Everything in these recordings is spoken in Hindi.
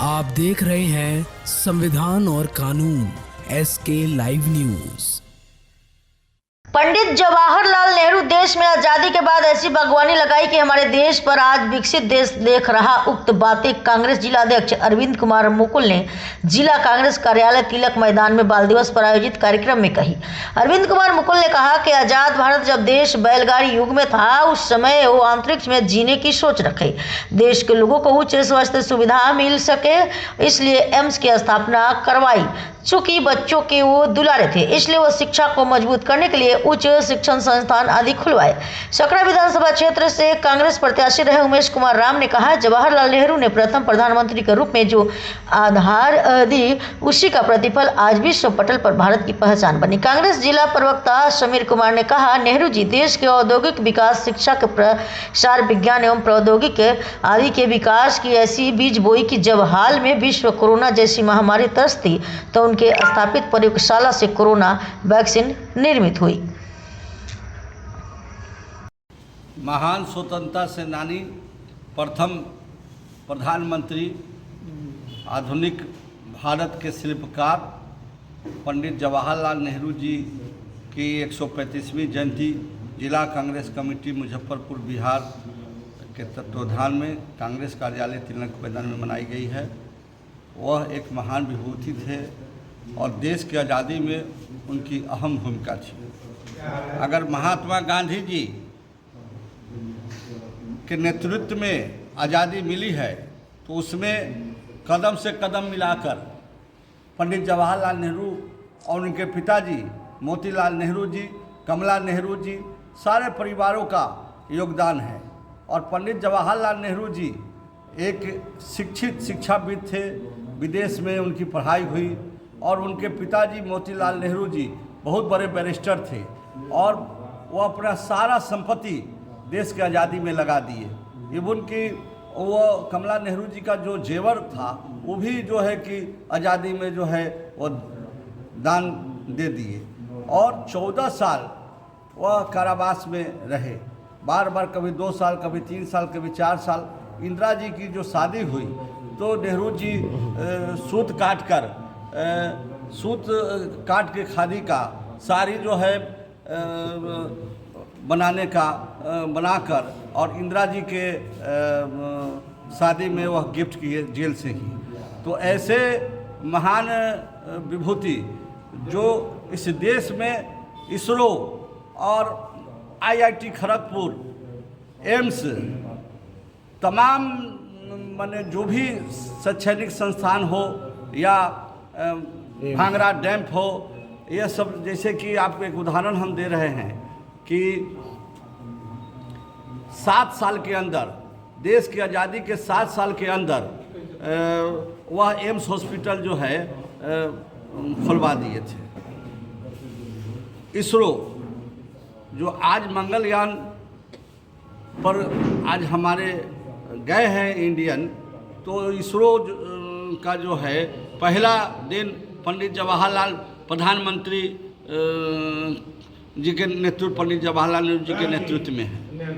आप देख रहे हैं संविधान और कानून SK live news. Pandit Jawaharlal Nehru देश में आजादी के बाद ऐसी बागवानी लगाई कि हमारे देश पर आज विकसित देश देख रहा। उक्त बातें कांग्रेस जिला अध्यक्ष अरविंद कुमार मुकुल ने जिला कांग्रेस कार्यालय तिलक मैदान में बाल दिवस पर आयोजित कार्यक्रम में कही। अरविंद कुमार मुकुल ने कहा कि आजाद भारत जब देश बैलगाड़ी युग में था, उस समय वो अंतरिक्ष में जीने की सोच रखे। देश के लोगों को उच्च स्वास्थ्य सुविधा मिल सके, इसलिए एम्स की स्थापना करवाई। चूंकि बच्चों के वो दुलारे थे, इसलिए वो शिक्षा को मजबूत करने के लिए उच्च शिक्षण संस्थान आदि खुलवाए। सकरा विधानसभा क्षेत्र से कांग्रेस प्रत्याशी रहे उमेश कुमार राम ने कहा, जवाहरलाल नेहरू ने प्रथम प्रधानमंत्री के रूप में जो आधार दी, उसी का प्रतिफल आज विश्व पटल पर भारत की पहचान बनी। कांग्रेस जिला प्रवक्ता समीर कुमार ने कहा, नेहरू जी देश के औद्योगिक विकास, शिक्षा के प्रसार, विज्ञान एवं प्रौद्योगिकी आदि के विकास की ऐसी बीज बोई कि जब हाल में विश्व कोरोना जैसी महामारी तरसती तो उनके स्थापित प्रयोगशाला से कोरोना वैक्सीन निर्मित हुई। महान स्वतंत्रता सेनानी, प्रथम प्रधानमंत्री, आधुनिक भारत के शिल्पकार पंडित जवाहरलाल नेहरू जी की 135वीं जयंती जिला कांग्रेस कमेटी मुजफ्फरपुर बिहार के तत्वाधान में कांग्रेस कार्यालय तिलक मैदान में मनाई गई है। वह एक महान विभूति थे और देश की आज़ादी में उनकी अहम भूमिका थी। अगर महात्मा गांधी जी के नेतृत्व में आज़ादी मिली है तो उसमें कदम से कदम मिलाकर पंडित जवाहरलाल नेहरू और उनके पिताजी मोतीलाल नेहरू जी, कमला नेहरू जी, सारे परिवारों का योगदान है। और पंडित जवाहरलाल नेहरू जी एक शिक्षित शिक्षाविद थे, विदेश में उनकी पढ़ाई हुई और उनके पिताजी मोतीलाल नेहरू जी बहुत बड़े बैरिस्टर थे और वो अपना सारा संपत्ति देश की आज़ादी में लगा दिए। इवन कि वो कमला नेहरू जी का जो जेवर था वो भी जो है कि आज़ादी में जो है वो दान दे दिए और 14 साल वह कारावास में रहे। बार बार कभी 2 साल, कभी 3 साल, कभी 4 साल। इंदिरा जी की जो शादी हुई तो नेहरू जी सूत काट के खादी का साड़ी जो है बनाकर और इंदिरा जी के शादी में वह गिफ्ट किए जेल से ही। तो ऐसे महान विभूति जो इस देश में इसरो और IIT खड़गपुर, एम्स, तमाम माने जो भी शैक्षणिक संस्थान हो या भांगरा डैम हो, यह सब, जैसे कि आपको एक उदाहरण हम दे रहे हैं कि 7 साल के अंदर, देश की आज़ादी के 7 साल के अंदर वह एम्स हॉस्पिटल जो है खुलवा दिए थे। इसरो जो आज मंगलयान पर आज हमारे गए हैं इंडियन, तो इसरो का जो है पहला दिन पंडित जवाहरलाल प्रधानमंत्री जी के नेतृत्व, पंडित जवाहरलाल नेहरू जी के नेतृत्व में है।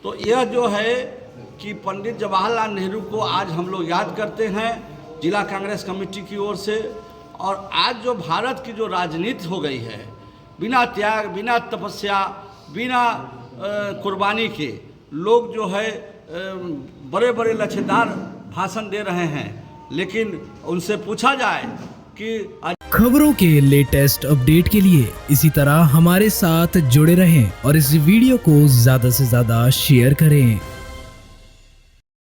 तो यह जो है कि पंडित जवाहरलाल नेहरू को आज हम लोग याद करते हैं जिला कांग्रेस कमेटी की ओर से। और आज जो भारत की जो राजनीति हो गई है, बिना त्याग, बिना तपस्या, बिना कुर्बानी के लोग जो है बड़े बड़े लच्छेदार भाषण दे रहे हैं, लेकिन उनसे पूछा जाए कि खबरों के लेटेस्ट अपडेट के लिए इसी तरह हमारे साथ जुड़े रहें और इस वीडियो को ज़्यादा से ज़्यादा शेयर करें।